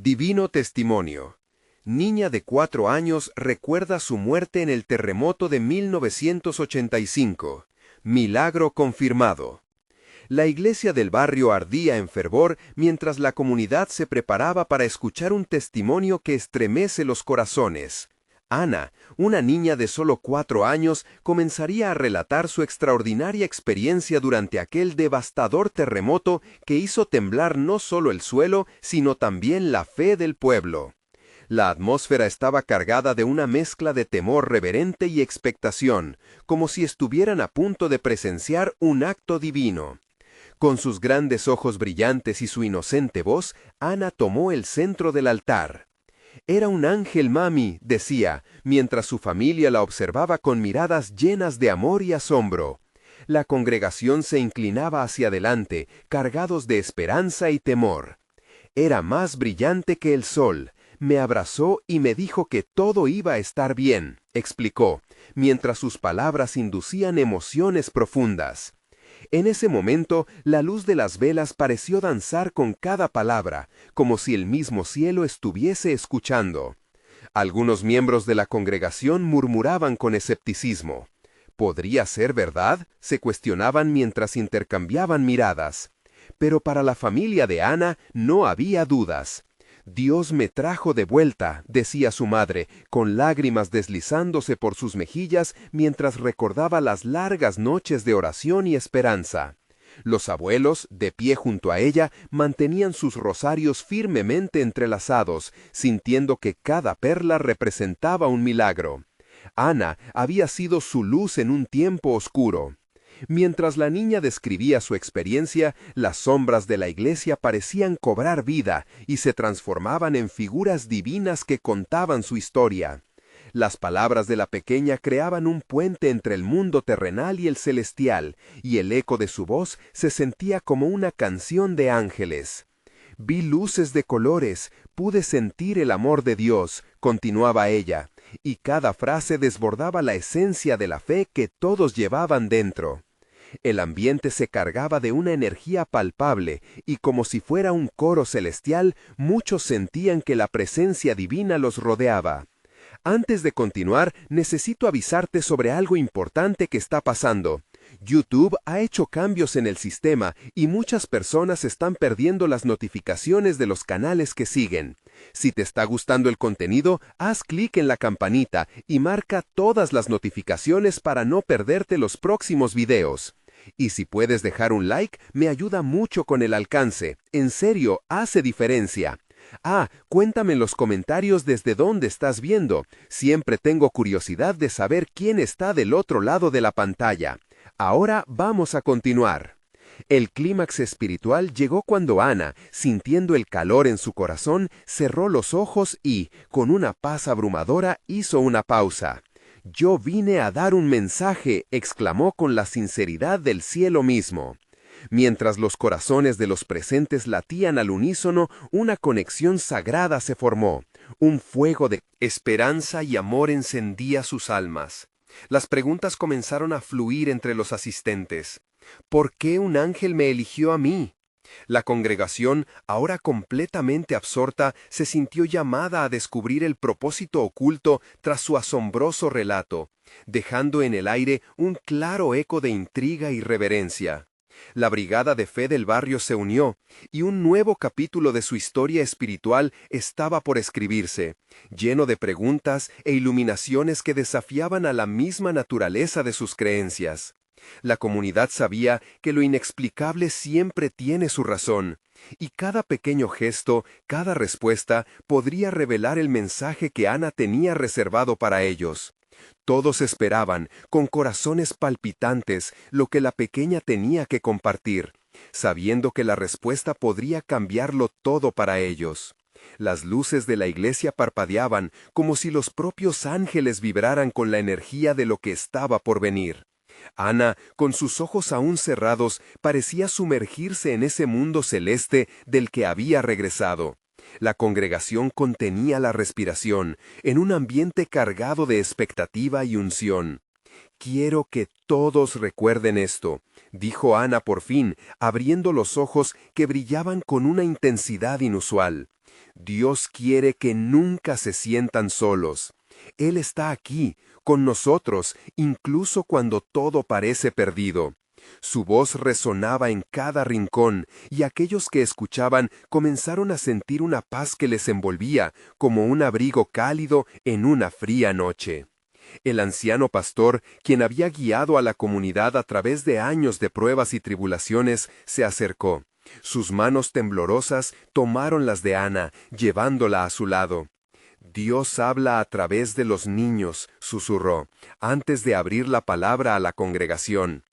Divino testimonio. Niña de 4 años recuerda su muerte en el terremoto de 1985. Milagro confirmado. La iglesia del barrio ardía en fervor mientras la comunidad se preparaba para escuchar un testimonio que estremece los corazones. Ana, una niña de solo 4 años, comenzaría a relatar su extraordinaria experiencia durante aquel devastador terremoto que hizo temblar no solo el suelo, sino también la fe del pueblo. La atmósfera estaba cargada de una mezcla de temor reverente y expectación, como si estuvieran a punto de presenciar un acto divino. Con sus grandes ojos brillantes y su inocente voz, Ana tomó el centro del altar. «Era un ángel, mami», decía, mientras su familia la observaba con miradas llenas de amor y asombro. La congregación se inclinaba hacia adelante, cargados de esperanza y temor. «Era más brillante que el sol. Me abrazó y me dijo que todo iba a estar bien», explicó, mientras sus palabras inducían emociones profundas. En ese momento, la luz de las velas pareció danzar con cada palabra, como si el mismo cielo estuviese escuchando. Algunos miembros de la congregación murmuraban con escepticismo. ¿Podría ser verdad?, se cuestionaban mientras intercambiaban miradas. Pero para la familia de Ana no había dudas. «Dios me trajo de vuelta», decía su madre, con lágrimas deslizándose por sus mejillas mientras recordaba las largas noches de oración y esperanza. Los abuelos, de pie junto a ella, mantenían sus rosarios firmemente entrelazados, sintiendo que cada perla representaba un milagro. Ana había sido su luz en un tiempo oscuro. Mientras la niña describía su experiencia, las sombras de la iglesia parecían cobrar vida y se transformaban en figuras divinas que contaban su historia. Las palabras de la pequeña creaban un puente entre el mundo terrenal y el celestial, y el eco de su voz se sentía como una canción de ángeles. «Vi luces de colores, pude sentir el amor de Dios», continuaba ella, y cada frase desbordaba la esencia de la fe que todos llevaban dentro. El ambiente se cargaba de una energía palpable, y como si fuera un coro celestial, muchos sentían que la presencia divina los rodeaba. «Antes de continuar, necesito avisarte sobre algo importante que está pasando. YouTube ha hecho cambios en el sistema y muchas personas están perdiendo las notificaciones de los canales que siguen. Si te está gustando el contenido, haz clic en la campanita y marca todas las notificaciones para no perderte los próximos videos. Y si puedes dejar un like, me ayuda mucho con el alcance. En serio, hace diferencia. Cuéntame en los comentarios desde dónde estás viendo. Siempre tengo curiosidad de saber quién está del otro lado de la pantalla. Ahora vamos a continuar». El clímax espiritual llegó cuando Ana, sintiendo el calor en su corazón, cerró los ojos y, con una paz abrumadora, hizo una pausa. «Yo vine a dar un mensaje», exclamó con la sinceridad del cielo mismo. Mientras los corazones de los presentes latían al unísono, una conexión sagrada se formó. Un fuego de esperanza y amor encendía sus almas. Las preguntas comenzaron a fluir entre los asistentes. «¿Por qué un ángel me eligió a mí?». La congregación, ahora completamente absorta, se sintió llamada a descubrir el propósito oculto tras su asombroso relato, dejando en el aire un claro eco de intriga y reverencia. La brigada de fe del barrio se unió, y un nuevo capítulo de su historia espiritual estaba por escribirse, lleno de preguntas e iluminaciones que desafiaban a la misma naturaleza de sus creencias. La comunidad sabía que lo inexplicable siempre tiene su razón, y cada pequeño gesto, cada respuesta, podría revelar el mensaje que Ana tenía reservado para ellos. Todos esperaban, con corazones palpitantes, lo que la pequeña tenía que compartir, sabiendo que la respuesta podría cambiarlo todo para ellos. Las luces de la iglesia parpadeaban, como si los propios ángeles vibraran con la energía de lo que estaba por venir. Ana, con sus ojos aún cerrados, parecía sumergirse en ese mundo celeste del que había regresado. La congregación contenía la respiración, en un ambiente cargado de expectativa y unción. «Quiero que todos recuerden esto», dijo Ana por fin, abriendo los ojos que brillaban con una intensidad inusual. Dios quiere que nunca se sientan solos. Él está aquí, con nosotros, incluso cuando todo parece perdido. Su voz resonaba en cada rincón, y aquellos que escuchaban comenzaron a sentir una paz que les envolvía, como un abrigo cálido en una fría noche. El anciano pastor, quien había guiado a la comunidad a través de años de pruebas y tribulaciones, se acercó. Sus manos temblorosas tomaron las de Ana, llevándola a su lado. Dios habla a través de los niños, susurró, antes de abrir la palabra a la congregación.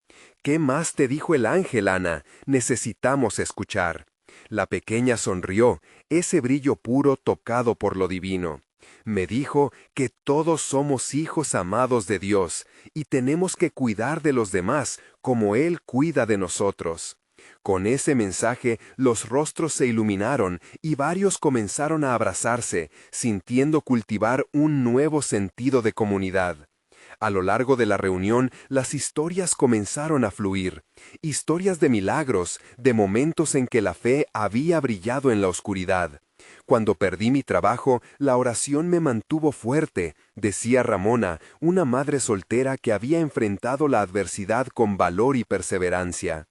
¿Qué más te dijo el ángel, Ana? Necesitamos escuchar. La pequeña sonrió, ese brillo puro tocado por lo divino. Me dijo que todos somos hijos amados de Dios y tenemos que cuidar de los demás como Él cuida de nosotros. Con ese mensaje los rostros se iluminaron y varios comenzaron a abrazarse, sintiendo cultivar un nuevo sentido de comunidad. A lo largo de la reunión, las historias comenzaron a fluir. Historias de milagros, de momentos en que la fe había brillado en la oscuridad. Cuando perdí mi trabajo, la oración me mantuvo fuerte, decía Ramona, una madre soltera que había enfrentado la adversidad con valor y perseverancia.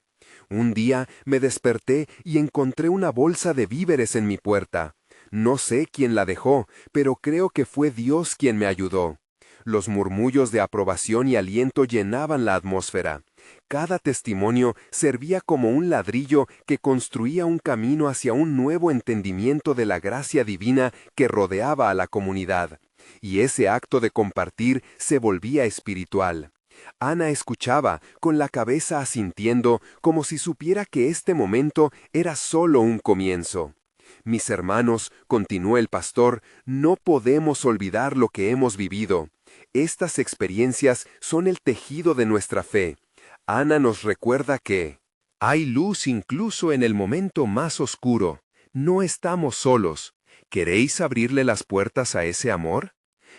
Un día me desperté y encontré una bolsa de víveres en mi puerta. No sé quién la dejó, pero creo que fue Dios quien me ayudó. Los murmullos de aprobación y aliento llenaban la atmósfera. Cada testimonio servía como un ladrillo que construía un camino hacia un nuevo entendimiento de la gracia divina que rodeaba a la comunidad. Y ese acto de compartir se volvía espiritual. Ana escuchaba, con la cabeza asintiendo, como si supiera que este momento era solo un comienzo. Mis hermanos, continuó el pastor, no podemos olvidar lo que hemos vivido. Estas experiencias son el tejido de nuestra fe. Ana nos recuerda que hay luz incluso en el momento más oscuro. No estamos solos. ¿Queréis abrirle las puertas a ese amor?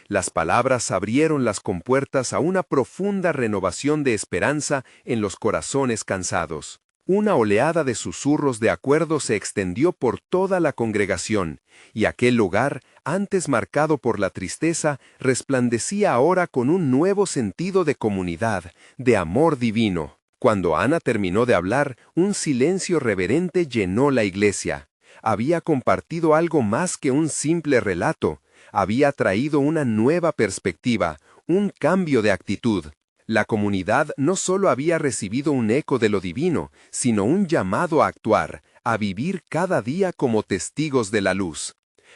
Las palabras abrieron las compuertas a una profunda renovación de esperanza en los corazones cansados. Una oleada de susurros de acuerdo se extendió por toda la congregación, y aquel lugar, antes marcado por la tristeza, resplandecía ahora con un nuevo sentido de comunidad, de amor divino. Cuando Ana terminó de hablar, un silencio reverente llenó la iglesia. Había compartido algo más que un simple relato. Había traído una nueva perspectiva, un cambio de actitud. La comunidad no solo había recibido un eco de lo divino, sino un llamado a actuar, a vivir cada día como testigos de la luz.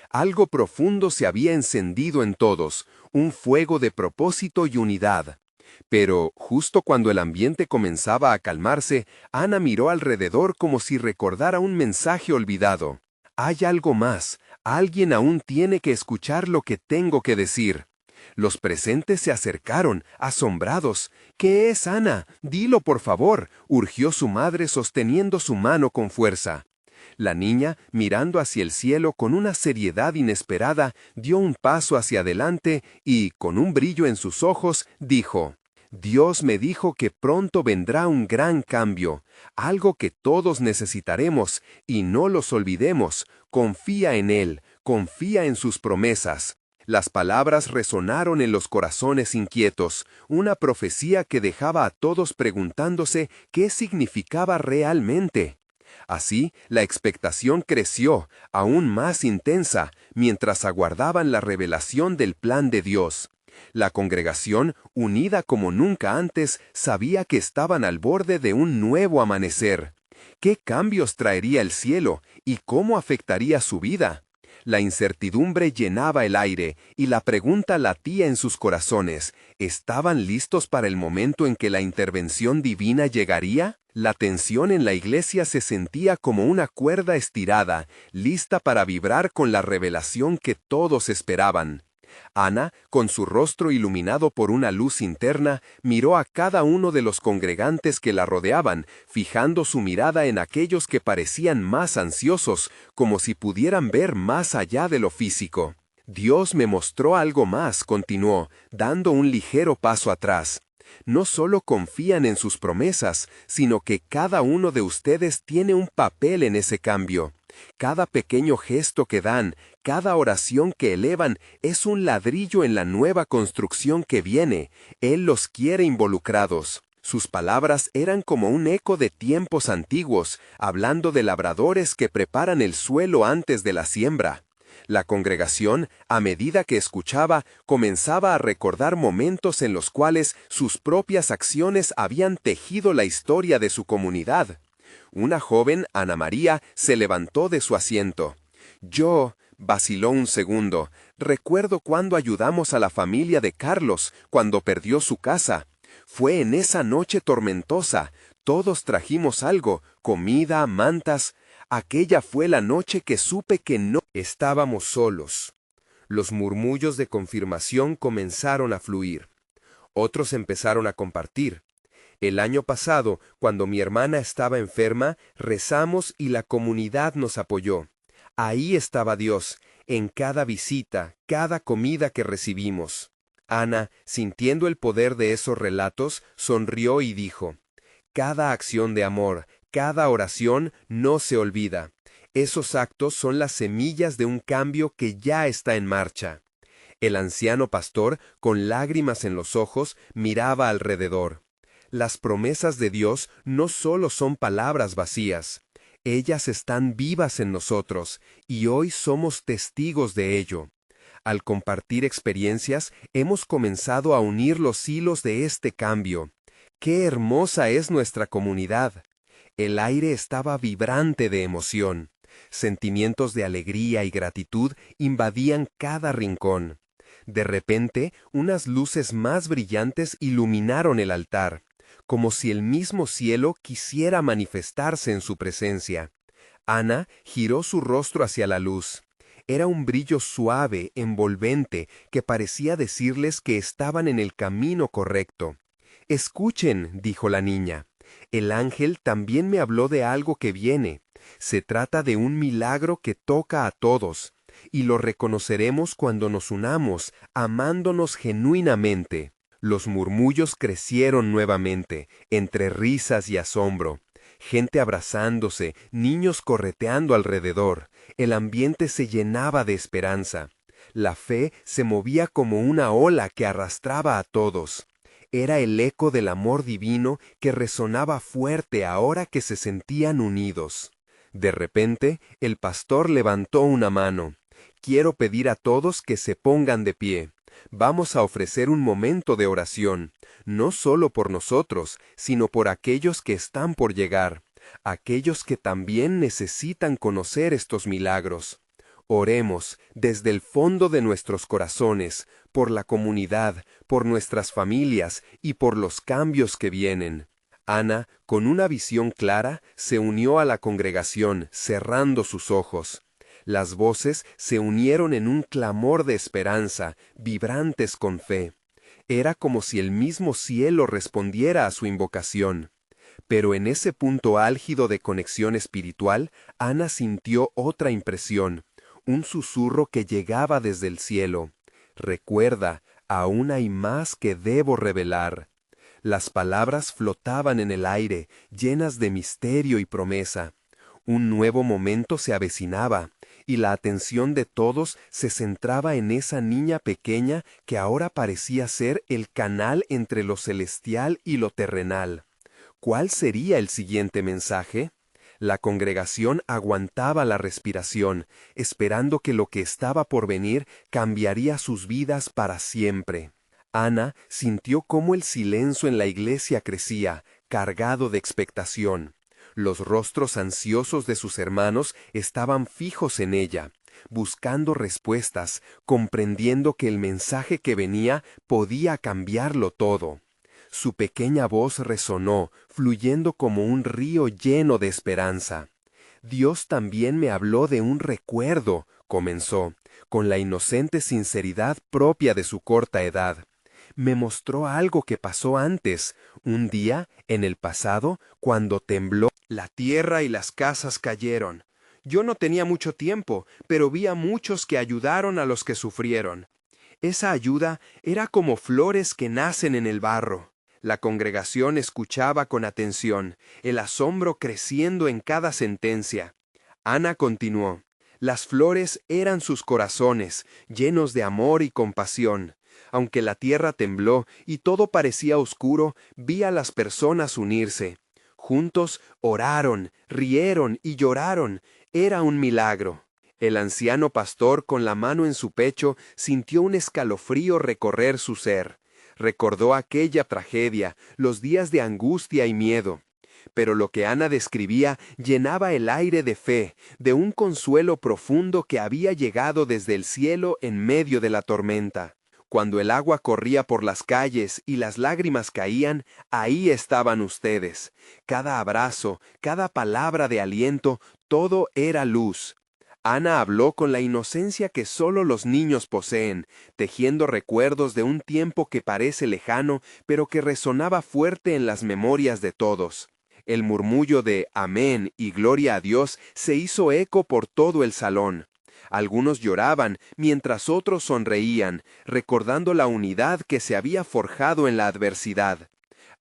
Algo profundo se había encendido en todos, un fuego de propósito y unidad. Pero, justo cuando el ambiente comenzaba a calmarse, Ana miró alrededor como si recordara un mensaje olvidado. Hay algo más, alguien aún tiene que escuchar lo que tengo que decir. Los presentes se acercaron, asombrados. ¿Qué es, Ana? Dilo, por favor, urgió su madre sosteniendo su mano con fuerza. La niña, mirando hacia el cielo con una seriedad inesperada, dio un paso hacia adelante y, con un brillo en sus ojos, dijo: Dios me dijo que pronto vendrá un gran cambio, algo que todos necesitaremos, y no los olvidemos. Confía en Él, confía en sus promesas. Las palabras resonaron en los corazones inquietos, una profecía que dejaba a todos preguntándose qué significaba realmente. Así, la expectación creció, aún más intensa, mientras aguardaban la revelación del plan de Dios. La congregación, unida como nunca antes, sabía que estaban al borde de un nuevo amanecer. ¿Qué cambios traería el cielo y cómo afectaría su vida? La incertidumbre llenaba el aire y la pregunta latía en sus corazones. ¿Estaban listos para el momento en que la intervención divina llegaría? La tensión en la iglesia se sentía como una cuerda estirada, lista para vibrar con la revelación que todos esperaban. Ana, con su rostro iluminado por una luz interna, miró a cada uno de los congregantes que la rodeaban, fijando su mirada en aquellos que parecían más ansiosos, como si pudieran ver más allá de lo físico. Dios me mostró algo más, continuó, dando un ligero paso atrás. No solo confían en sus promesas, sino que cada uno de ustedes tiene un papel en ese cambio. Cada pequeño gesto que dan, cada oración que elevan, es un ladrillo en la nueva construcción que viene. Él los quiere involucrados. Sus palabras eran como un eco de tiempos antiguos, hablando de labradores que preparan el suelo antes de la siembra. La congregación, a medida que escuchaba, comenzaba a recordar momentos en los cuales sus propias acciones habían tejido la historia de su comunidad. Una joven, Ana María, se levantó de su asiento. Vaciló un segundo. Recuerdo cuando ayudamos a la familia de Carlos, cuando perdió su casa. Fue en esa noche tormentosa. Todos trajimos algo, comida, mantas. Aquella fue la noche que supe que no estábamos solos. Los murmullos de confirmación comenzaron a fluir. Otros empezaron a compartir. El año pasado, cuando mi hermana estaba enferma, rezamos y la comunidad nos apoyó. Ahí estaba Dios, en cada visita, cada comida que recibimos. Ana, sintiendo el poder de esos relatos, sonrió y dijo: cada acción de amor, cada oración no se olvida. Esos actos son las semillas de un cambio que ya está en marcha. El anciano pastor, con lágrimas en los ojos, miraba alrededor. Las promesas de Dios no solo son palabras vacías. Ellas están vivas en nosotros, y hoy somos testigos de ello. Al compartir experiencias, hemos comenzado a unir los hilos de este cambio. ¡Qué hermosa es nuestra comunidad! El aire estaba vibrante de emoción. Sentimientos de alegría y gratitud invadían cada rincón. De repente, unas luces más brillantes iluminaron el altar, como si el mismo cielo quisiera manifestarse en su presencia. Ana giró su rostro hacia la luz. Era un brillo suave, envolvente, que parecía decirles que estaban en el camino correcto. «Escuchen», dijo la niña. «El ángel también me habló de algo que viene. Se trata de un milagro que toca a todos, y lo reconoceremos cuando nos unamos, amándonos genuinamente». Los murmullos crecieron nuevamente, entre risas y asombro. Gente abrazándose, niños correteando alrededor. El ambiente se llenaba de esperanza. La fe se movía como una ola que arrastraba a todos. Era el eco del amor divino que resonaba fuerte ahora que se sentían unidos. De repente, el pastor levantó una mano. «Quiero pedir a todos que se pongan de pie. Vamos a ofrecer un momento de oración, no solo por nosotros, sino por aquellos que están por llegar, aquellos que también necesitan conocer estos milagros. Oremos desde el fondo de nuestros corazones, por la comunidad, por nuestras familias y por los cambios que vienen». Ana, con una visión clara, se unió a la congregación, cerrando sus ojos. Las voces se unieron en un clamor de esperanza, vibrantes con fe. Era como si el mismo cielo respondiera a su invocación. Pero en ese punto álgido de conexión espiritual, Ana sintió otra impresión, un susurro que llegaba desde el cielo. «Recuerda, aún hay más que debo revelar». Las palabras flotaban en el aire, llenas de misterio y promesa. Un nuevo momento se avecinaba, y la atención de todos se centraba en esa niña pequeña que ahora parecía ser el canal entre lo celestial y lo terrenal. ¿Cuál sería el siguiente mensaje? La congregación aguantaba la respiración, esperando que lo que estaba por venir cambiaría sus vidas para siempre. Ana sintió cómo el silencio en la iglesia crecía, cargado de expectación. Los rostros ansiosos de sus hermanos estaban fijos en ella, buscando respuestas, comprendiendo que el mensaje que venía podía cambiarlo todo. Su pequeña voz resonó, fluyendo como un río lleno de esperanza. «Dios también me habló de un recuerdo», comenzó, con la inocente sinceridad propia de su corta edad. «Me mostró algo que pasó antes, un día, en el pasado, cuando tembló la tierra y las casas cayeron. Yo no tenía mucho tiempo, pero vi a muchos que ayudaron a los que sufrieron. Esa ayuda era como flores que nacen en el barro». La congregación escuchaba con atención, el asombro creciendo en cada sentencia. Ana continuó. Las flores eran sus corazones, llenos de amor y compasión. Aunque la tierra tembló y todo parecía oscuro, vi a las personas unirse. Juntos oraron, rieron y lloraron. Era un milagro. El anciano pastor, con la mano en su pecho, sintió un escalofrío recorrer su ser. Recordó aquella tragedia, los días de angustia y miedo. Pero lo que Ana describía llenaba el aire de fe, de un consuelo profundo que había llegado desde el cielo en medio de la tormenta. Cuando el agua corría por las calles y las lágrimas caían, ahí estaban ustedes. Cada abrazo, cada palabra de aliento, todo era luz. Ana habló con la inocencia que solo los niños poseen, tejiendo recuerdos de un tiempo que parece lejano, pero que resonaba fuerte en las memorias de todos. El murmullo de amén y gloria a Dios se hizo eco por todo el salón. Algunos lloraban, mientras otros sonreían, recordando la unidad que se había forjado en la adversidad.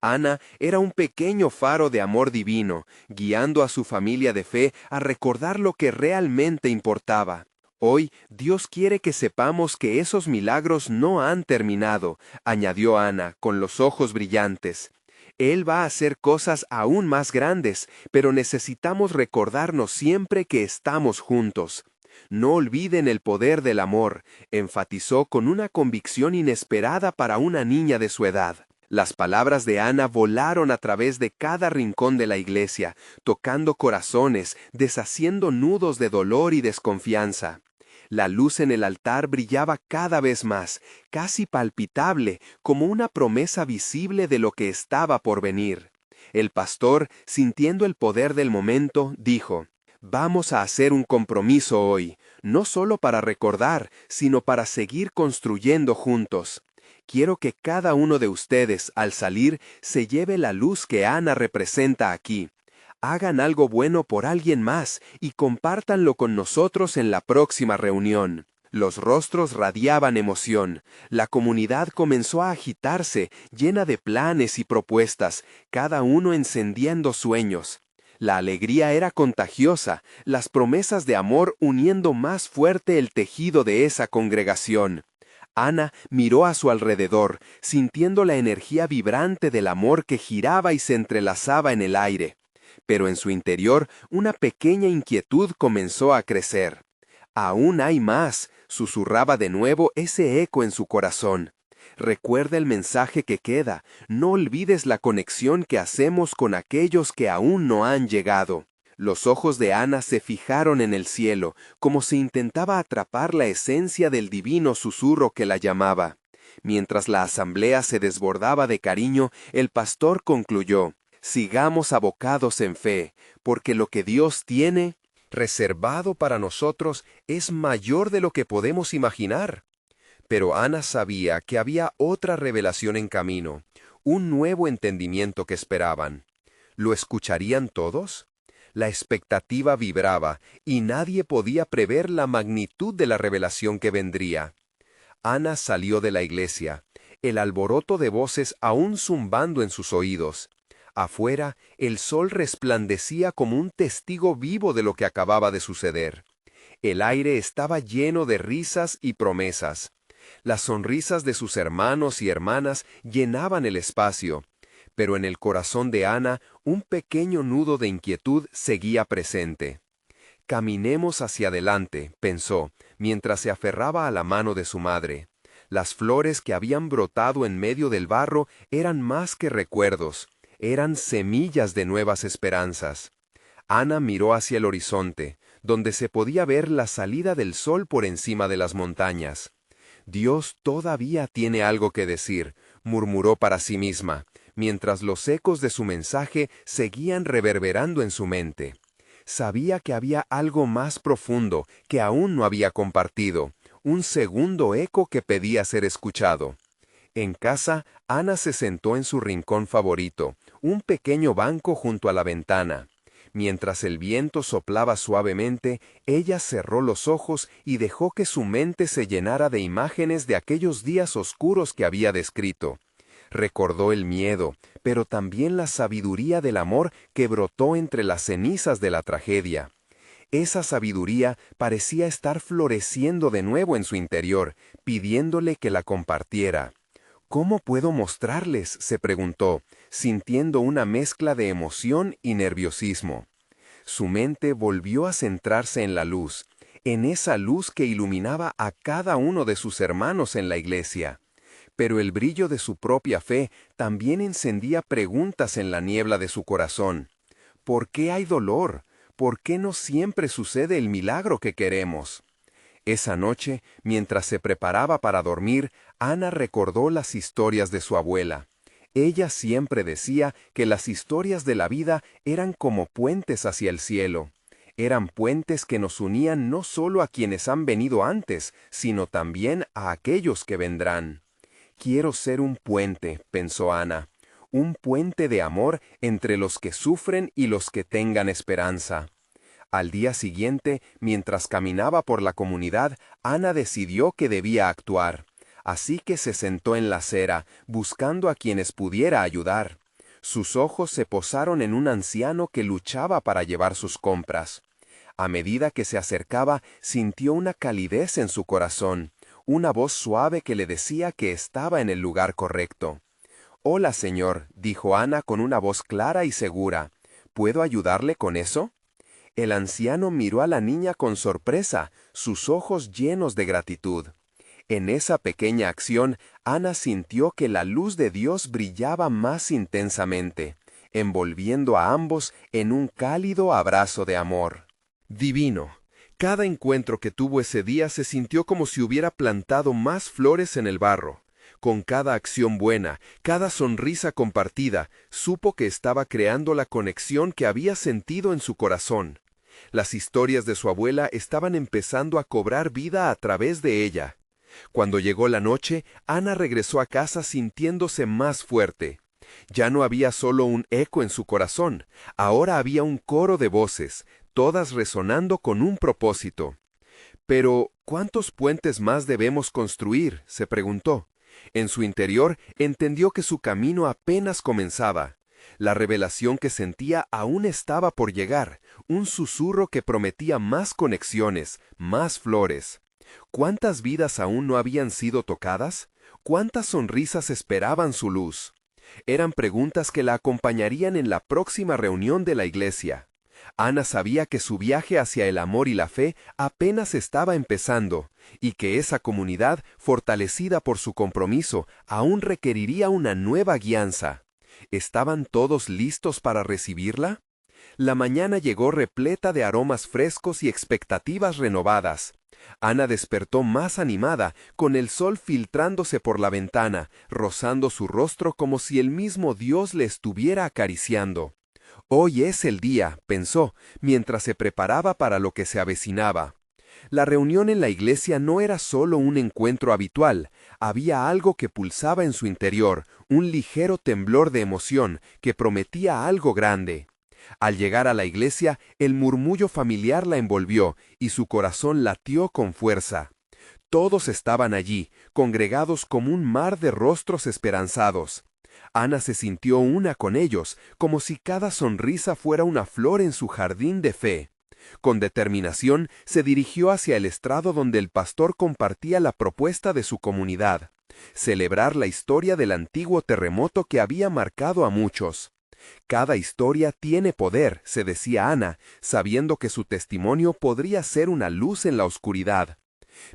Ana era un pequeño faro de amor divino, guiando a su familia de fe a recordar lo que realmente importaba. Hoy Dios quiere que sepamos que esos milagros no han terminado, añadió Ana, con los ojos brillantes. Él va a hacer cosas aún más grandes, pero necesitamos recordarnos siempre que estamos juntos. No olviden el poder del amor, enfatizó con una convicción inesperada para una niña de su edad. Las palabras de Ana volaron a través de cada rincón de la iglesia, tocando corazones, deshaciendo nudos de dolor y desconfianza. La luz en el altar brillaba cada vez más, casi palpitable, como una promesa visible de lo que estaba por venir. El pastor, sintiendo el poder del momento, dijo: «Vamos a hacer un compromiso hoy, no solo para recordar, sino para seguir construyendo juntos. Quiero que cada uno de ustedes, al salir, se lleve la luz que Ana representa aquí. Hagan algo bueno por alguien más y compártanlo con nosotros en la próxima reunión». Los rostros radiaban emoción. La comunidad comenzó a agitarse, llena de planes y propuestas, cada uno encendiendo sueños. La alegría era contagiosa, las promesas de amor uniendo más fuerte el tejido de esa congregación. Ana miró a su alrededor, sintiendo la energía vibrante del amor que giraba y se entrelazaba en el aire. Pero en su interior, una pequeña inquietud comenzó a crecer. «Aún hay más», susurraba de nuevo ese eco en su corazón. Recuerda el mensaje que queda, no olvides la conexión que hacemos con aquellos que aún no han llegado. Los ojos de Ana se fijaron en el cielo, como si intentaba atrapar la esencia del divino susurro que la llamaba. Mientras la asamblea se desbordaba de cariño, el pastor concluyó: «Sigamos abocados en fe, porque lo que Dios tiene reservado para nosotros es mayor de lo que podemos imaginar». Pero Ana sabía que había otra revelación en camino, un nuevo entendimiento que esperaban. ¿Lo escucharían todos? La expectativa vibraba, y nadie podía prever la magnitud de la revelación que vendría. Ana salió de la iglesia, el alboroto de voces aún zumbando en sus oídos. Afuera, el sol resplandecía como un testigo vivo de lo que acababa de suceder. El aire estaba lleno de risas y promesas. Las sonrisas de sus hermanos y hermanas llenaban el espacio, pero en el corazón de Ana un pequeño nudo de inquietud seguía presente. «Caminemos hacia adelante», pensó, mientras se aferraba a la mano de su madre. Las flores que habían brotado en medio del barro eran más que recuerdos, eran semillas de nuevas esperanzas. Ana miró hacia el horizonte, donde se podía ver la salida del sol por encima de las montañas. «Dios todavía tiene algo que decir», murmuró para sí misma, mientras los ecos de su mensaje seguían reverberando en su mente. Sabía que había algo más profundo que aún no había compartido, un segundo eco que pedía ser escuchado. En casa, Ana se sentó en su rincón favorito, un pequeño banco junto a la ventana. Mientras el viento soplaba suavemente, ella cerró los ojos y dejó que su mente se llenara de imágenes de aquellos días oscuros que había descrito. Recordó el miedo, pero también la sabiduría del amor que brotó entre las cenizas de la tragedia. Esa sabiduría parecía estar floreciendo de nuevo en su interior, pidiéndole que la compartiera. ¿Cómo puedo mostrarles?, se preguntó, sintiendo una mezcla de emoción y nerviosismo. Su mente volvió a centrarse en la luz, en esa luz que iluminaba a cada uno de sus hermanos en la iglesia. Pero el brillo de su propia fe también encendía preguntas en la niebla de su corazón. ¿Por qué hay dolor? ¿Por qué no siempre sucede el milagro que queremos? Esa noche, mientras se preparaba para dormir, Ana recordó las historias de su abuela. Ella siempre decía que las historias de la vida eran como puentes hacia el cielo. Eran puentes que nos unían no solo a quienes han venido antes, sino también a aquellos que vendrán. Quiero ser un puente, pensó Ana, un puente de amor entre los que sufren y los que tengan esperanza. Al día siguiente, mientras caminaba por la comunidad, Ana decidió que debía actuar. Así que se sentó en la acera, buscando a quienes pudiera ayudar. Sus ojos se posaron en un anciano que luchaba para llevar sus compras. A medida que se acercaba, sintió una calidez en su corazón, una voz suave que le decía que estaba en el lugar correcto. «Hola, señor», dijo Ana con una voz clara y segura. «¿Puedo ayudarle con eso?» El anciano miró a la niña con sorpresa, sus ojos llenos de gratitud. En esa pequeña acción, Ana sintió que la luz de Dios brillaba más intensamente, envolviendo a ambos en un cálido abrazo de amor. Divino. Cada encuentro que tuvo ese día se sintió como si hubiera plantado más flores en el barro. Con cada acción buena, cada sonrisa compartida, supo que estaba creando la conexión que había sentido en su corazón. Las historias de su abuela estaban empezando a cobrar vida a través de ella. Cuando llegó la noche, Ana regresó a casa sintiéndose más fuerte. Ya no había solo un eco en su corazón, ahora había un coro de voces, todas resonando con un propósito. Pero, ¿cuántos puentes más debemos construir?, se preguntó. En su interior entendió que su camino apenas comenzaba. La revelación que sentía aún estaba por llegar, un susurro que prometía más conexiones, más flores. ¿Cuántas vidas aún no habían sido tocadas? ¿Cuántas sonrisas esperaban su luz? Eran preguntas que la acompañarían en la próxima reunión de la iglesia. Ana sabía que su viaje hacia el amor y la fe apenas estaba empezando, y que esa comunidad, fortalecida por su compromiso, aún requeriría una nueva guianza. ¿Estaban todos listos para recibirla? La mañana llegó repleta de aromas frescos y expectativas renovadas. Ana despertó más animada, con el sol filtrándose por la ventana, rozando su rostro como si el mismo Dios le estuviera acariciando. Hoy es el día, pensó, mientras se preparaba para lo que se avecinaba. La reunión en la iglesia no era solo un encuentro habitual, había algo que pulsaba en su interior, un ligero temblor de emoción que prometía algo grande. Al llegar a la iglesia, el murmullo familiar la envolvió y su corazón latió con fuerza. Todos estaban allí, congregados como un mar de rostros esperanzados. Ana se sintió una con ellos, como si cada sonrisa fuera una flor en su jardín de fe. Con determinación, se dirigió hacia el estrado donde el pastor compartía la propuesta de su comunidad: celebrar la historia del antiguo terremoto que había marcado a muchos. Cada historia tiene poder, se decía Ana, sabiendo que su testimonio podría ser una luz en la oscuridad.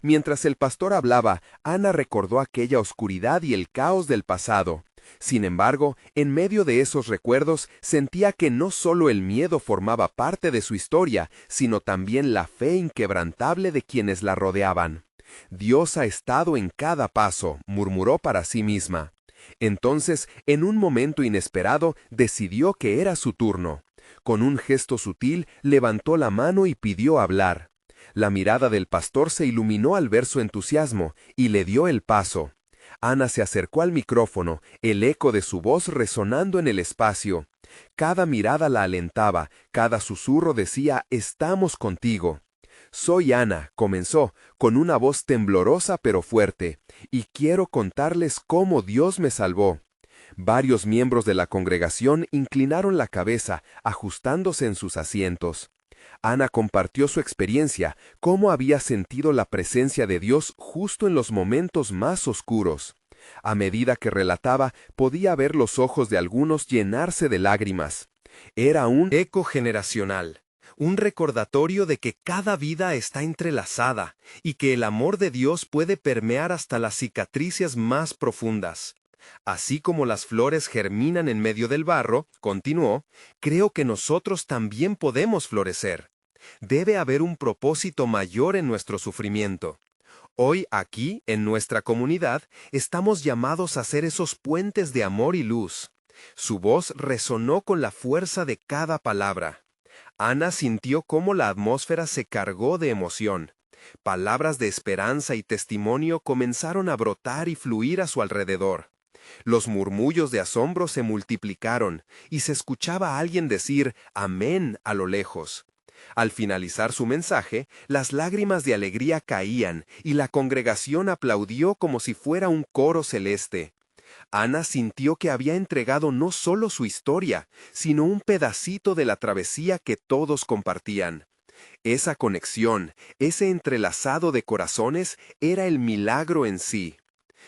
Mientras el pastor hablaba, Ana recordó aquella oscuridad y el caos del pasado. Sin embargo, en medio de esos recuerdos, sentía que no solo el miedo formaba parte de su historia, sino también la fe inquebrantable de quienes la rodeaban. Dios ha estado en cada paso, murmuró para sí misma. Entonces, en un momento inesperado, decidió que era su turno. Con un gesto sutil, levantó la mano y pidió hablar. La mirada del pastor se iluminó al ver su entusiasmo, y le dio el paso. Ana se acercó al micrófono, el eco de su voz resonando en el espacio. Cada mirada la alentaba, cada susurro decía: «Estamos contigo». «Soy Ana», comenzó, con una voz temblorosa pero fuerte, «y quiero contarles cómo Dios me salvó». Varios miembros de la congregación inclinaron la cabeza, ajustándose en sus asientos. Ana compartió su experiencia, cómo había sentido la presencia de Dios justo en los momentos más oscuros. A medida que relataba, podía ver los ojos de algunos llenarse de lágrimas. Era un eco generacional, un recordatorio de que cada vida está entrelazada y que el amor de Dios puede permear hasta las cicatrices más profundas. Así como las flores germinan en medio del barro, continuó, creo que nosotros también podemos florecer. Debe haber un propósito mayor en nuestro sufrimiento. Hoy, aquí, en nuestra comunidad, estamos llamados a ser esos puentes de amor y luz. Su voz resonó con la fuerza de cada palabra. Ana sintió cómo la atmósfera se cargó de emoción. Palabras de esperanza y testimonio comenzaron a brotar y fluir a su alrededor. Los murmullos de asombro se multiplicaron, y se escuchaba a alguien decir «Amén» a lo lejos. Al finalizar su mensaje, las lágrimas de alegría caían, y la congregación aplaudió como si fuera un coro celeste. Ana sintió que había entregado no solo su historia, sino un pedacito de la travesía que todos compartían. Esa conexión, ese entrelazado de corazones, era el milagro en sí.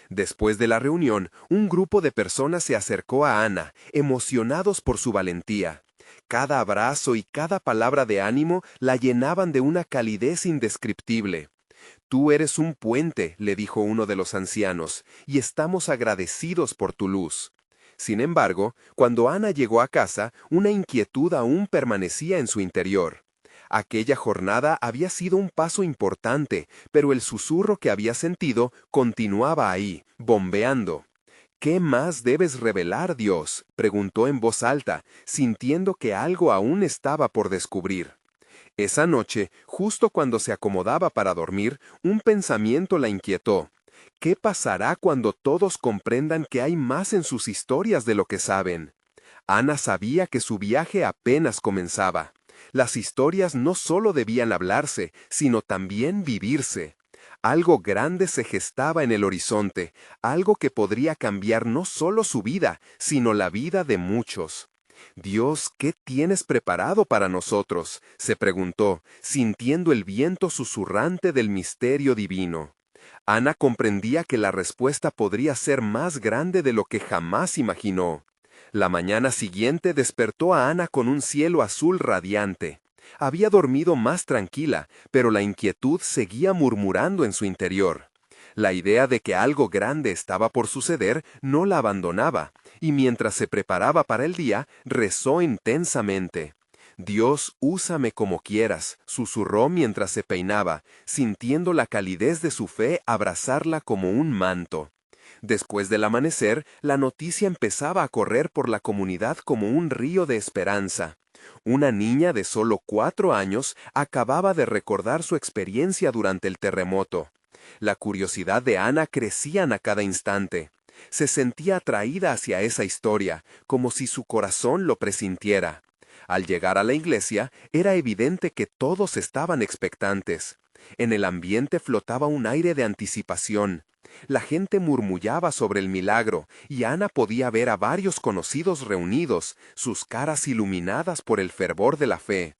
Después de la reunión, un grupo de personas se acercó a Ana, emocionados por su valentía. Cada abrazo y cada palabra de ánimo la llenaban de una calidez indescriptible. «Tú eres un puente», le dijo uno de los ancianos, «y estamos agradecidos por tu luz». Sin embargo, cuando Ana llegó a casa, una inquietud aún permanecía en su interior. Aquella jornada había sido un paso importante, pero el susurro que había sentido continuaba ahí, bombeando. «¿Qué más debes revelar, Dios?», preguntó en voz alta, sintiendo que algo aún estaba por descubrir. Esa noche, justo cuando se acomodaba para dormir, un pensamiento la inquietó. ¿Qué pasará cuando todos comprendan que hay más en sus historias de lo que saben? Ana sabía que su viaje apenas comenzaba. Las historias no solo debían hablarse, sino también vivirse. Algo grande se gestaba en el horizonte, algo que podría cambiar no solo su vida, sino la vida de muchos. «Dios, ¿qué tienes preparado para nosotros?», se preguntó, sintiendo el viento susurrante del misterio divino. Ana comprendía que la respuesta podría ser más grande de lo que jamás imaginó. La mañana siguiente despertó a Ana con un cielo azul radiante. Había dormido más tranquila, pero la inquietud seguía murmurando en su interior. La idea de que algo grande estaba por suceder no la abandonaba, y mientras se preparaba para el día, rezó intensamente. «Dios, úsame como quieras», susurró mientras se peinaba, sintiendo la calidez de su fe abrazarla como un manto. Después del amanecer, la noticia empezaba a correr por la comunidad como un río de esperanza. Una niña de solo 4 años acababa de recordar su experiencia durante el terremoto. La curiosidad de Ana crecía a cada instante. Se sentía atraída hacia esa historia, como si su corazón lo presintiera. Al llegar a la iglesia, era evidente que todos estaban expectantes. En el ambiente flotaba un aire de anticipación. La gente murmullaba sobre el milagro, y Ana podía ver a varios conocidos reunidos, sus caras iluminadas por el fervor de la fe.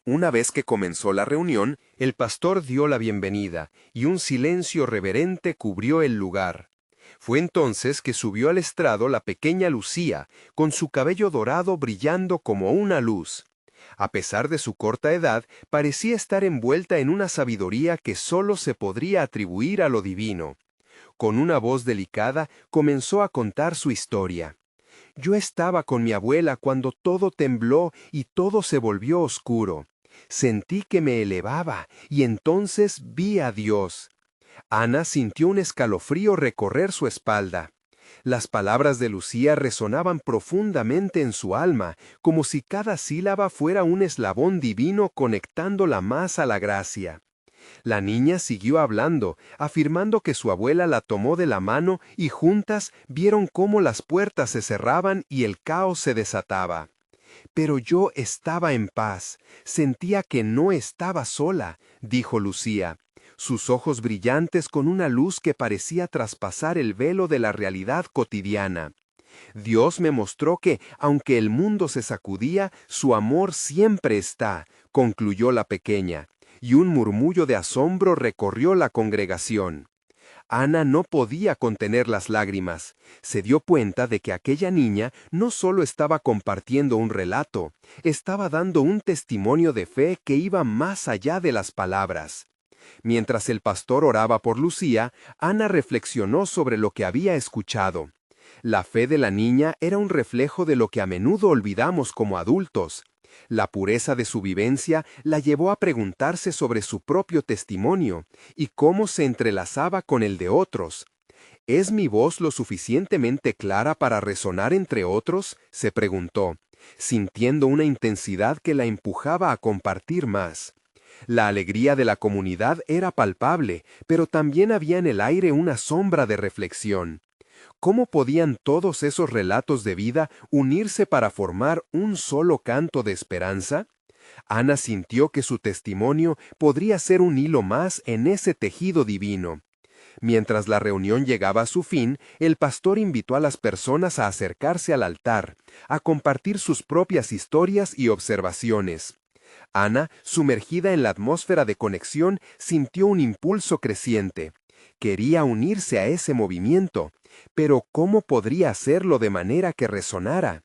Una vez que comenzó la reunión, el pastor dio la bienvenida, y un silencio reverente cubrió el lugar. Fue entonces que subió al estrado la pequeña Lucía, con su cabello dorado brillando como una luz. A pesar de su corta edad, parecía estar envuelta en una sabiduría que solo se podría atribuir a lo divino. Con una voz delicada, comenzó a contar su historia. «Yo estaba con mi abuela cuando todo tembló y todo se volvió oscuro. Sentí que me elevaba y entonces vi a Dios». Ana sintió un escalofrío recorrer su espalda. Las palabras de Lucía resonaban profundamente en su alma, como si cada sílaba fuera un eslabón divino conectándola más a la gracia. La niña siguió hablando, afirmando que su abuela la tomó de la mano y juntas vieron cómo las puertas se cerraban y el caos se desataba. «Pero yo estaba en paz, sentía que no estaba sola», dijo Lucía, sus ojos brillantes con una luz que parecía traspasar el velo de la realidad cotidiana. Dios me mostró que, aunque el mundo se sacudía, su amor siempre está, concluyó la pequeña, y un murmullo de asombro recorrió la congregación. Ana no podía contener las lágrimas. Se dio cuenta de que aquella niña no solo estaba compartiendo un relato, estaba dando un testimonio de fe que iba más allá de las palabras. Mientras el pastor oraba por Lucía, Ana reflexionó sobre lo que había escuchado. La fe de la niña era un reflejo de lo que a menudo olvidamos como adultos. La pureza de su vivencia la llevó a preguntarse sobre su propio testimonio y cómo se entrelazaba con el de otros. ¿Es mi voz lo suficientemente clara para resonar entre otros?, se preguntó, sintiendo una intensidad que la empujaba a compartir más. La alegría de la comunidad era palpable, pero también había en el aire una sombra de reflexión. ¿Cómo podían todos esos relatos de vida unirse para formar un solo canto de esperanza? Ana sintió que su testimonio podría ser un hilo más en ese tejido divino. Mientras la reunión llegaba a su fin, el pastor invitó a las personas a acercarse al altar, a compartir sus propias historias y observaciones. Ana, sumergida en la atmósfera de conexión, sintió un impulso creciente. Quería unirse a ese movimiento, pero ¿cómo podría hacerlo de manera que resonara?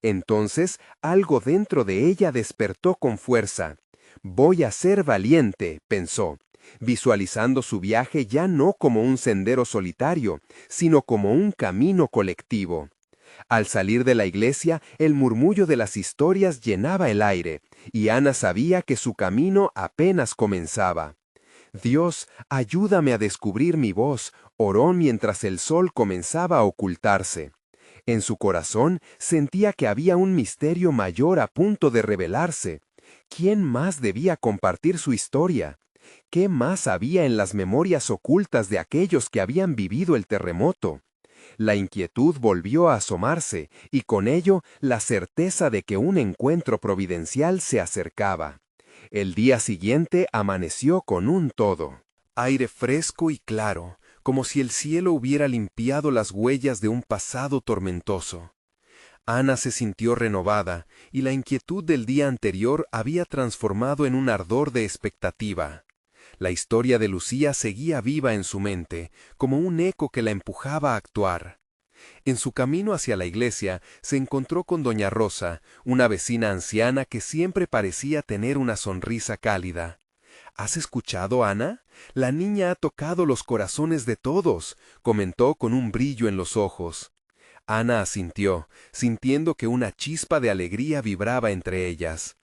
Entonces, algo dentro de ella despertó con fuerza. Voy a ser valiente, pensó, visualizando su viaje ya no como un sendero solitario, sino como un camino colectivo. Al salir de la iglesia, el murmullo de las historias llenaba el aire, y Ana sabía que su camino apenas comenzaba. Dios, ayúdame a descubrir mi voz, oró mientras el sol comenzaba a ocultarse. En su corazón sentía que había un misterio mayor a punto de revelarse. ¿Quién más debía compartir su historia? ¿Qué más había en las memorias ocultas de aquellos que habían vivido el terremoto? La inquietud volvió a asomarse, y con ello la certeza de que un encuentro providencial se acercaba. El día siguiente amaneció con un todo. Aire fresco y claro, como si el cielo hubiera limpiado las huellas de un pasado tormentoso. Ana se sintió renovada, y la inquietud del día anterior había transformado en un ardor de expectativa. La historia de Lucía seguía viva en su mente, como un eco que la empujaba a actuar. En su camino hacia la iglesia se encontró con doña Rosa, una vecina anciana que siempre parecía tener una sonrisa cálida. ¿Has escuchado, Ana? La niña ha tocado los corazones de todos, comentó con un brillo en los ojos. Ana asintió, sintiendo que una chispa de alegría vibraba entre ellas.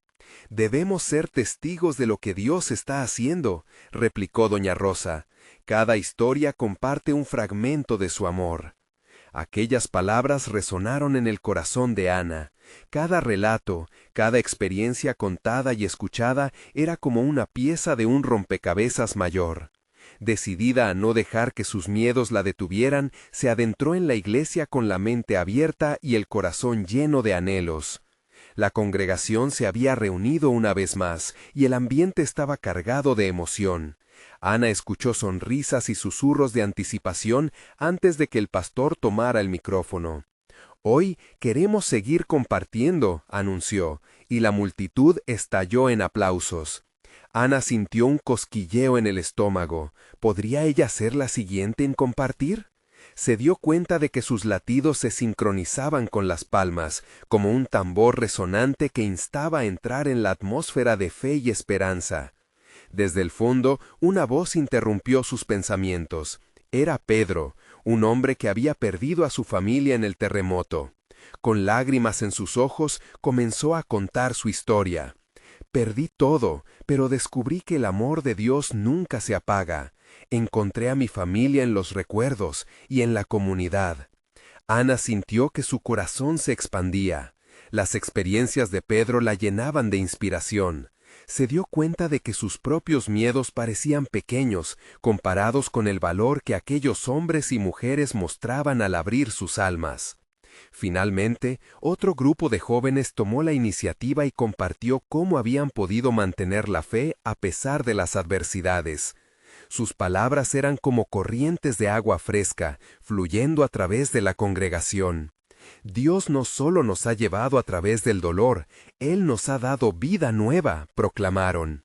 Debemos ser testigos de lo que Dios está haciendo, replicó doña Rosa. Cada historia comparte un fragmento de su amor. Aquellas palabras resonaron en el corazón de Ana. Cada relato, cada experiencia contada y escuchada era como una pieza de un rompecabezas mayor. Decidida a no dejar que sus miedos la detuvieran, se adentró en la iglesia con la mente abierta y el corazón lleno de anhelos. La congregación se había reunido una vez más, y el ambiente estaba cargado de emoción. Ana escuchó sonrisas y susurros de anticipación antes de que el pastor tomara el micrófono. «Hoy queremos seguir compartiendo», anunció, y la multitud estalló en aplausos. Ana sintió un cosquilleo en el estómago. ¿Podría ella ser la siguiente en compartir? Se dio cuenta de que sus latidos se sincronizaban con las palmas, como un tambor resonante que instaba a entrar en la atmósfera de fe y esperanza. Desde el fondo, una voz interrumpió sus pensamientos. Era Pedro, un hombre que había perdido a su familia en el terremoto. Con lágrimas en sus ojos, comenzó a contar su historia. «Perdí todo, pero descubrí que el amor de Dios nunca se apaga. Encontré a mi familia en los recuerdos y en la comunidad». Ana sintió que su corazón se expandía. Las experiencias de Pedro la llenaban de inspiración. Se dio cuenta de que sus propios miedos parecían pequeños, comparados con el valor que aquellos hombres y mujeres mostraban al abrir sus almas. Finalmente, otro grupo de jóvenes tomó la iniciativa y compartió cómo habían podido mantener la fe a pesar de las adversidades. Sus palabras eran como corrientes de agua fresca, fluyendo a través de la congregación. Dios no solo nos ha llevado a través del dolor, Él nos ha dado vida nueva, proclamaron.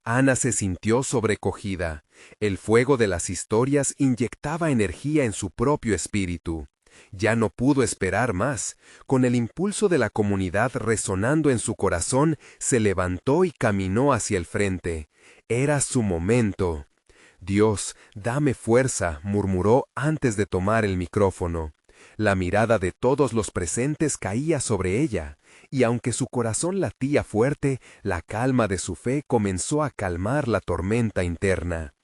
Ana se sintió sobrecogida. El fuego de las historias inyectaba energía en su propio espíritu. Ya no pudo esperar más. Con el impulso de la comunidad resonando en su corazón, se levantó y caminó hacia el frente. Era su momento. Dios, dame fuerza, murmuró antes de tomar el micrófono. La mirada de todos los presentes caía sobre ella, y aunque su corazón latía fuerte, la calma de su fe comenzó a calmar la tormenta interna.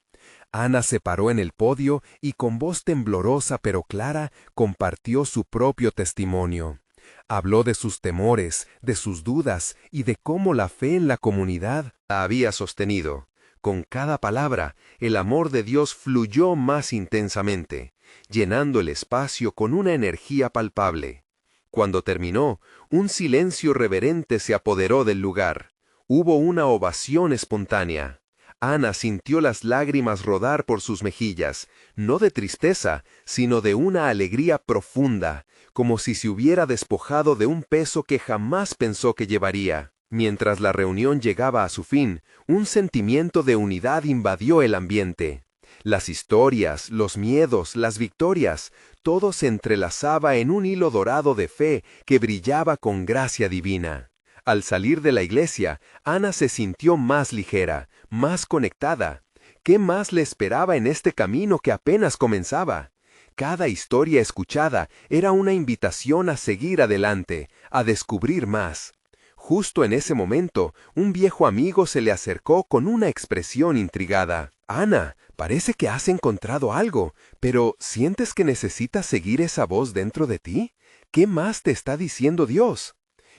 Ana se paró en el podio y con voz temblorosa pero clara compartió su propio testimonio. Habló de sus temores, de sus dudas y de cómo la fe en la comunidad la había sostenido. Con cada palabra, el amor de Dios fluyó más intensamente, llenando el espacio con una energía palpable. Cuando terminó, un silencio reverente se apoderó del lugar. Hubo una ovación espontánea. Ana sintió las lágrimas rodar por sus mejillas, no de tristeza, sino de una alegría profunda, como si se hubiera despojado de un peso que jamás pensó que llevaría. Mientras la reunión llegaba a su fin, un sentimiento de unidad invadió el ambiente. Las historias, los miedos, las victorias, todo se entrelazaba en un hilo dorado de fe que brillaba con gracia divina. Al salir de la iglesia, Ana se sintió más ligera, más conectada. ¿Qué más le esperaba en este camino que apenas comenzaba? Cada historia escuchada era una invitación a seguir adelante, a descubrir más. Justo en ese momento, un viejo amigo se le acercó con una expresión intrigada. «Ana, parece que has encontrado algo, pero ¿sientes que necesitas seguir esa voz dentro de ti? ¿Qué más te está diciendo Dios?»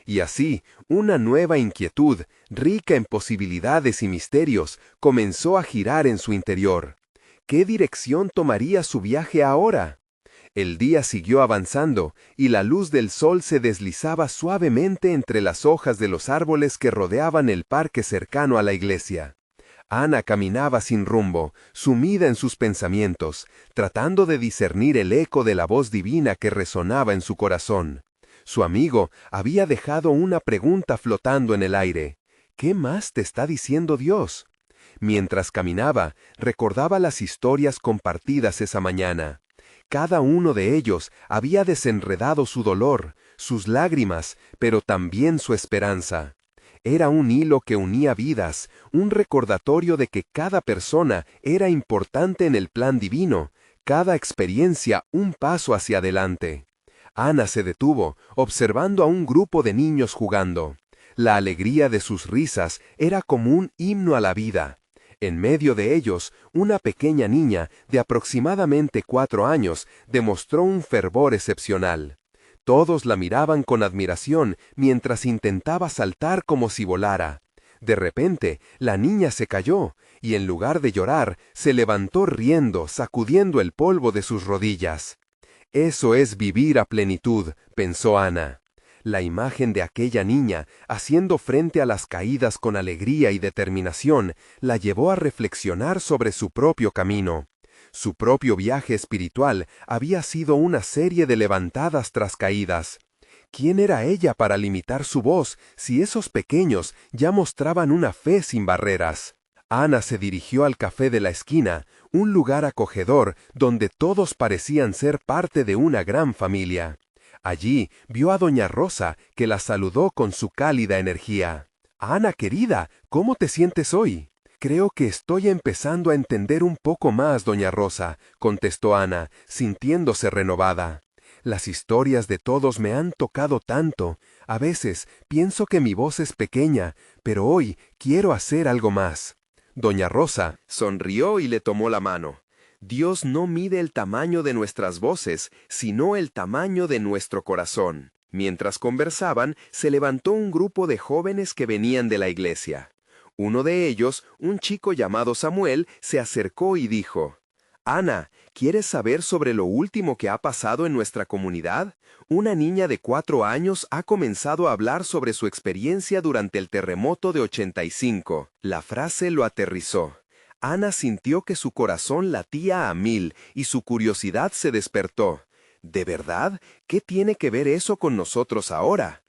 Y así, una nueva inquietud, rica en posibilidades y misterios, comenzó a girar en su interior. ¿Qué dirección tomaría su viaje ahora? El día siguió avanzando, y la luz del sol se deslizaba suavemente entre las hojas de los árboles que rodeaban el parque cercano a la iglesia. Ana caminaba sin rumbo, sumida en sus pensamientos, tratando de discernir el eco de la voz divina que resonaba en su corazón. Su amigo había dejado una pregunta flotando en el aire. ¿Qué más te está diciendo Dios? Mientras caminaba, recordaba las historias compartidas esa mañana. Cada uno de ellos había desenredado su dolor, sus lágrimas, pero también su esperanza. Era un hilo que unía vidas, un recordatorio de que cada persona era importante en el plan divino, cada experiencia un paso hacia adelante. Ana se detuvo, observando a un grupo de niños jugando. La alegría de sus risas era como un himno a la vida. En medio de ellos, una pequeña niña de aproximadamente 4 años demostró un fervor excepcional. Todos la miraban con admiración mientras intentaba saltar como si volara. De repente, la niña se cayó y en lugar de llorar, se levantó riendo, sacudiendo el polvo de sus rodillas. Eso es vivir a plenitud, pensó Ana. La imagen de aquella niña, haciendo frente a las caídas con alegría y determinación, la llevó a reflexionar sobre su propio camino. Su propio viaje espiritual había sido una serie de levantadas tras caídas. ¿Quién era ella para limitar su voz si esos pequeños ya mostraban una fe sin barreras? Ana se dirigió al café de la esquina, un lugar acogedor donde todos parecían ser parte de una gran familia. Allí vio a doña Rosa, que la saludó con su cálida energía. «Ana, querida, ¿cómo te sientes hoy?» «Creo que estoy empezando a entender un poco más, doña Rosa», contestó Ana, sintiéndose renovada. «Las historias de todos me han tocado tanto. A veces pienso que mi voz es pequeña, pero hoy quiero hacer algo más». Doña Rosa sonrió y le tomó la mano. Dios no mide el tamaño de nuestras voces, sino el tamaño de nuestro corazón. Mientras conversaban, se levantó un grupo de jóvenes que venían de la iglesia. Uno de ellos, un chico llamado Samuel, se acercó y dijo: «Ana, ¿quieres saber sobre lo último que ha pasado en nuestra comunidad? Una niña de 4 años ha comenzado a hablar sobre su experiencia durante el terremoto de 85. La frase lo aterrizó. Ana sintió que su corazón latía a 1000 y su curiosidad se despertó. ¿De verdad? ¿Qué tiene que ver eso con nosotros ahora?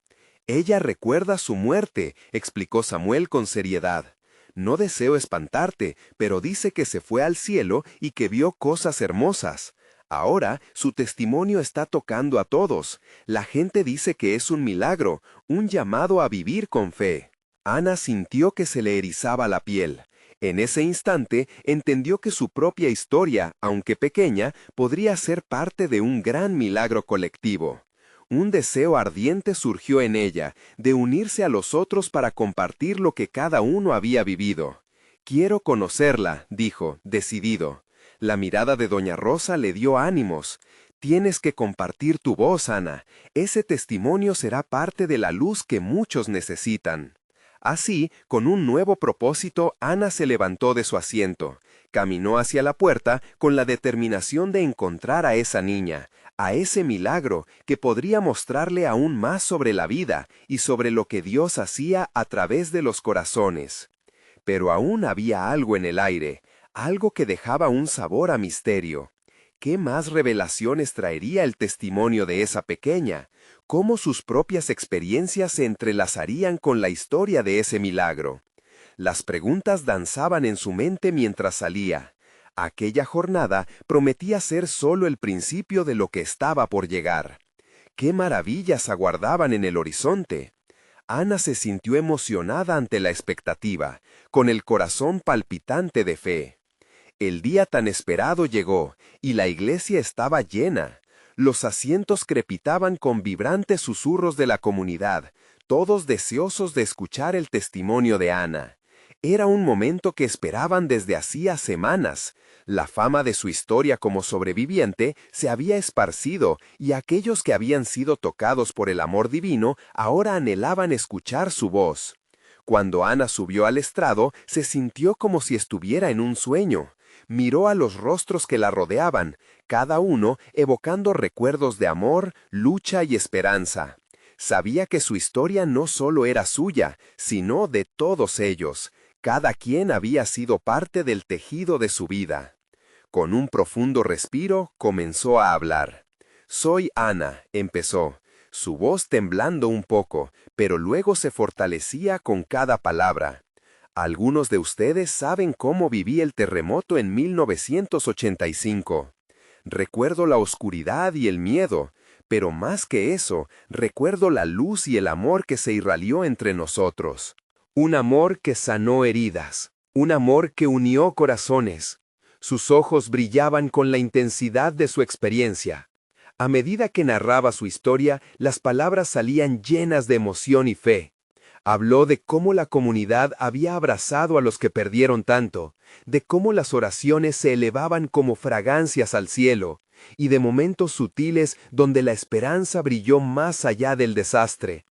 Ella recuerda su muerte, explicó Samuel con seriedad. No deseo espantarte, pero dice que se fue al cielo y que vio cosas hermosas. Ahora su testimonio está tocando a todos. La gente dice que es un milagro, un llamado a vivir con fe. Ana sintió que se le erizaba la piel. En ese instante entendió que su propia historia, aunque pequeña, podría ser parte de un gran milagro colectivo. Un deseo ardiente surgió en ella, de unirse a los otros para compartir lo que cada uno había vivido. «Quiero conocerla», dijo, decidido. La mirada de doña Rosa le dio ánimos. «Tienes que compartir tu voz, Ana. Ese testimonio será parte de la luz que muchos necesitan». Así, con un nuevo propósito, Ana se levantó de su asiento. Caminó hacia la puerta con la determinación de encontrar a esa niña, a ese milagro que podría mostrarle aún más sobre la vida y sobre lo que Dios hacía a través de los corazones. Pero aún había algo en el aire, algo que dejaba un sabor a misterio. ¿Qué más revelaciones traería el testimonio de esa pequeña? ¿Cómo sus propias experiencias se entrelazarían con la historia de ese milagro? Las preguntas danzaban en su mente mientras salía. Aquella jornada prometía ser solo el principio de lo que estaba por llegar. ¡Qué maravillas aguardaban en el horizonte! Ana se sintió emocionada ante la expectativa, con el corazón palpitante de fe. El día tan esperado llegó, y la iglesia estaba llena. Los asientos crepitaban con vibrantes susurros de la comunidad, todos deseosos de escuchar el testimonio de Ana. Era un momento que esperaban desde hacía semanas. La fama de su historia como sobreviviente se había esparcido, y aquellos que habían sido tocados por el amor divino ahora anhelaban escuchar su voz. Cuando Ana subió al estrado, se sintió como si estuviera en un sueño. Miró a los rostros que la rodeaban, cada uno evocando recuerdos de amor, lucha y esperanza. Sabía que su historia no solo era suya, sino de todos ellos. Cada quien había sido parte del tejido de su vida. Con un profundo respiro, comenzó a hablar. «Soy Ana», empezó, su voz temblando un poco, pero luego se fortalecía con cada palabra. Algunos de ustedes saben cómo viví el terremoto en 1985. Recuerdo la oscuridad y el miedo, pero más que eso, recuerdo la luz y el amor que se irradió entre nosotros. Un amor que sanó heridas, un amor que unió corazones. Sus ojos brillaban con la intensidad de su experiencia. A medida que narraba su historia, las palabras salían llenas de emoción y fe. Habló de cómo la comunidad había abrazado a los que perdieron tanto, de cómo las oraciones se elevaban como fragancias al cielo, y de momentos sutiles donde la esperanza brilló más allá del desastre.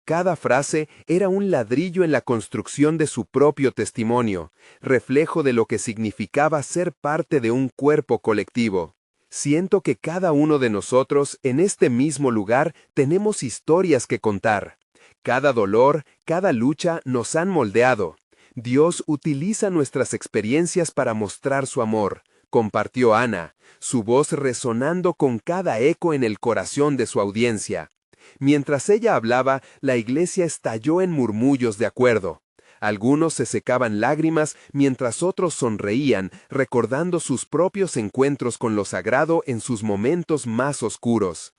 Cada frase era un ladrillo en la construcción de su propio testimonio, reflejo de lo que significaba ser parte de un cuerpo colectivo. Siento que cada uno de nosotros en este mismo lugar tenemos historias que contar. Cada dolor, cada lucha nos han moldeado. Dios utiliza nuestras experiencias para mostrar su amor, compartió Ana, su voz resonando con cada eco en el corazón de su audiencia. Mientras ella hablaba, la iglesia estalló en murmullos de acuerdo. Algunos se secaban lágrimas mientras otros sonreían, recordando sus propios encuentros con lo sagrado en sus momentos más oscuros.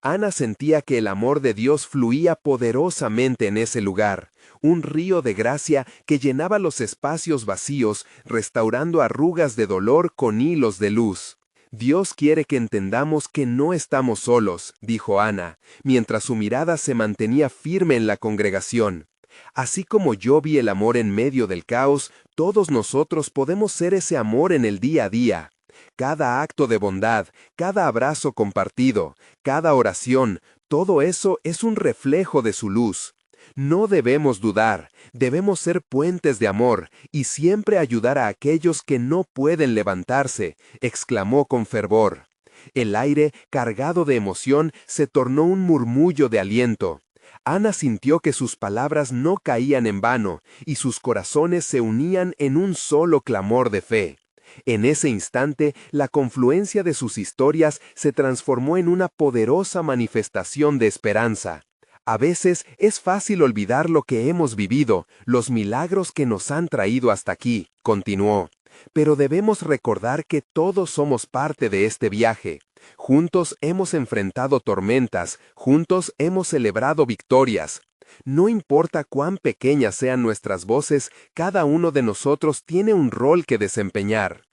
Ana sentía que el amor de Dios fluía poderosamente en ese lugar, un río de gracia que llenaba los espacios vacíos, restaurando arrugas de dolor con hilos de luz. Dios quiere que entendamos que no estamos solos, dijo Ana, mientras su mirada se mantenía firme en la congregación. Así como yo vi el amor en medio del caos, todos nosotros podemos ser ese amor en el día a día. Cada acto de bondad, cada abrazo compartido, cada oración, todo eso es un reflejo de su luz. No debemos dudar, debemos ser puentes de amor y siempre ayudar a aquellos que no pueden levantarse, exclamó con fervor. El aire, cargado de emoción, se tornó un murmullo de aliento. Ana sintió que sus palabras no caían en vano y sus corazones se unían en un solo clamor de fe. En ese instante, la confluencia de sus historias se transformó en una poderosa manifestación de esperanza. A veces es fácil olvidar lo que hemos vivido, los milagros que nos han traído hasta aquí, continuó. Pero debemos recordar que todos somos parte de este viaje. Juntos hemos enfrentado tormentas, juntos hemos celebrado victorias. No importa cuán pequeñas sean nuestras voces, cada uno de nosotros tiene un rol que desempeñar.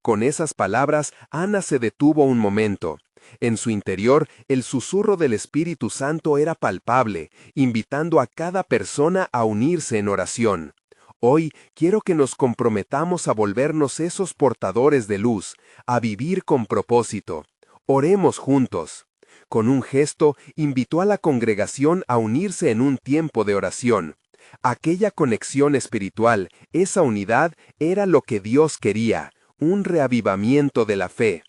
Con esas palabras, Ana se detuvo un momento. En su interior, el susurro del Espíritu Santo era palpable, invitando a cada persona a unirse en oración. Hoy quiero que nos comprometamos a volvernos esos portadores de luz, a vivir con propósito. Oremos juntos. Con un gesto, invitó a la congregación a unirse en un tiempo de oración. Aquella conexión espiritual, esa unidad, era lo que Dios quería, un reavivamiento de la fe.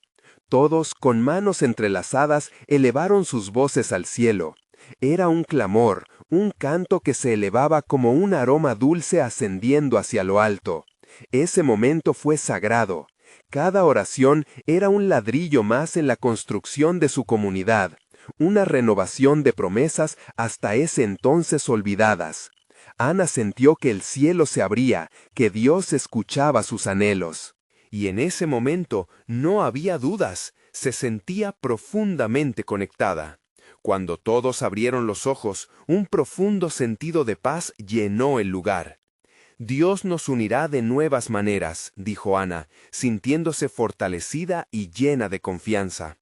Todos, con manos entrelazadas, elevaron sus voces al cielo. Era un clamor, un canto que se elevaba como un aroma dulce ascendiendo hacia lo alto. Ese momento fue sagrado. Cada oración era un ladrillo más en la construcción de su comunidad, una renovación de promesas hasta ese entonces olvidadas. Ana sintió que el cielo se abría, que Dios escuchaba sus anhelos. Y en ese momento no había dudas, se sentía profundamente conectada. Cuando todos abrieron los ojos, un profundo sentido de paz llenó el lugar. Dios nos unirá de nuevas maneras, dijo Ana, sintiéndose fortalecida y llena de confianza.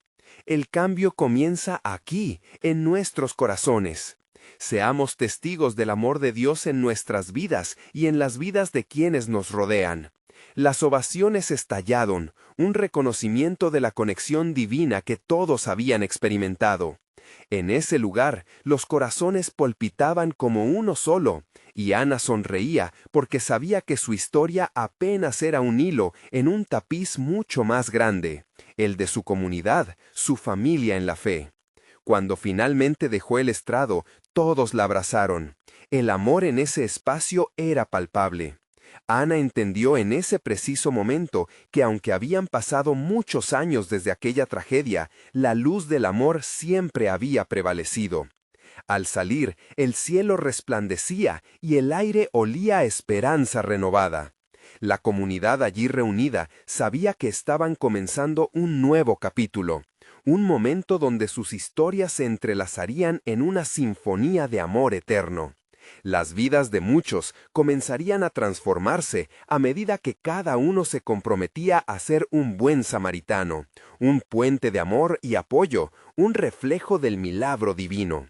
El cambio comienza aquí, en nuestros corazones. Seamos testigos del amor de Dios en nuestras vidas y en las vidas de quienes nos rodean. Las ovaciones estallaron, un reconocimiento de la conexión divina que todos habían experimentado. En ese lugar, los corazones palpitaban como uno solo, y Ana sonreía porque sabía que su historia apenas era un hilo en un tapiz mucho más grande, el de su comunidad, su familia en la fe. Cuando finalmente dejó el estrado, todos la abrazaron. El amor en ese espacio era palpable. Ana entendió en ese preciso momento que aunque habían pasado muchos años desde aquella tragedia, la luz del amor siempre había prevalecido. Al salir, el cielo resplandecía y el aire olía a esperanza renovada. La comunidad allí reunida sabía que estaban comenzando un nuevo capítulo, un momento donde sus historias se entrelazarían en una sinfonía de amor eterno. Las vidas de muchos comenzarían a transformarse a medida que cada uno se comprometía a ser un buen samaritano, un puente de amor y apoyo, un reflejo del milagro divino.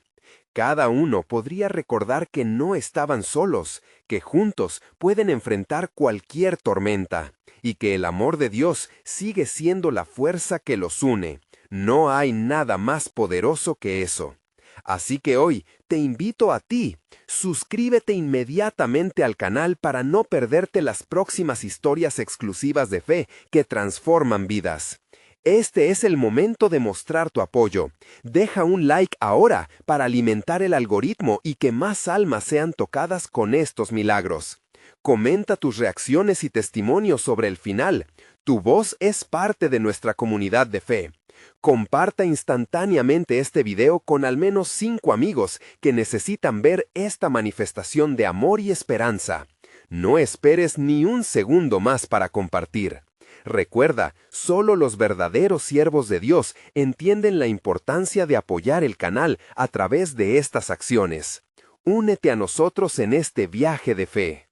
Cada uno podría recordar que no estaban solos, que juntos pueden enfrentar cualquier tormenta, y que el amor de Dios sigue siendo la fuerza que los une. No hay nada más poderoso que eso. Así que hoy te invito a ti. Suscríbete inmediatamente al canal para no perderte las próximas historias exclusivas de fe que transforman vidas. Este es el momento de mostrar tu apoyo. Deja un like ahora para alimentar el algoritmo y que más almas sean tocadas con estos milagros. Comenta tus reacciones y testimonios sobre el final. Tu voz es parte de nuestra comunidad de fe. Comparta instantáneamente este video con al menos 5 amigos que necesitan ver esta manifestación de amor y esperanza. No esperes ni un segundo más para compartir. Recuerda, solo los verdaderos siervos de Dios entienden la importancia de apoyar el canal a través de estas acciones. Únete a nosotros en este viaje de fe.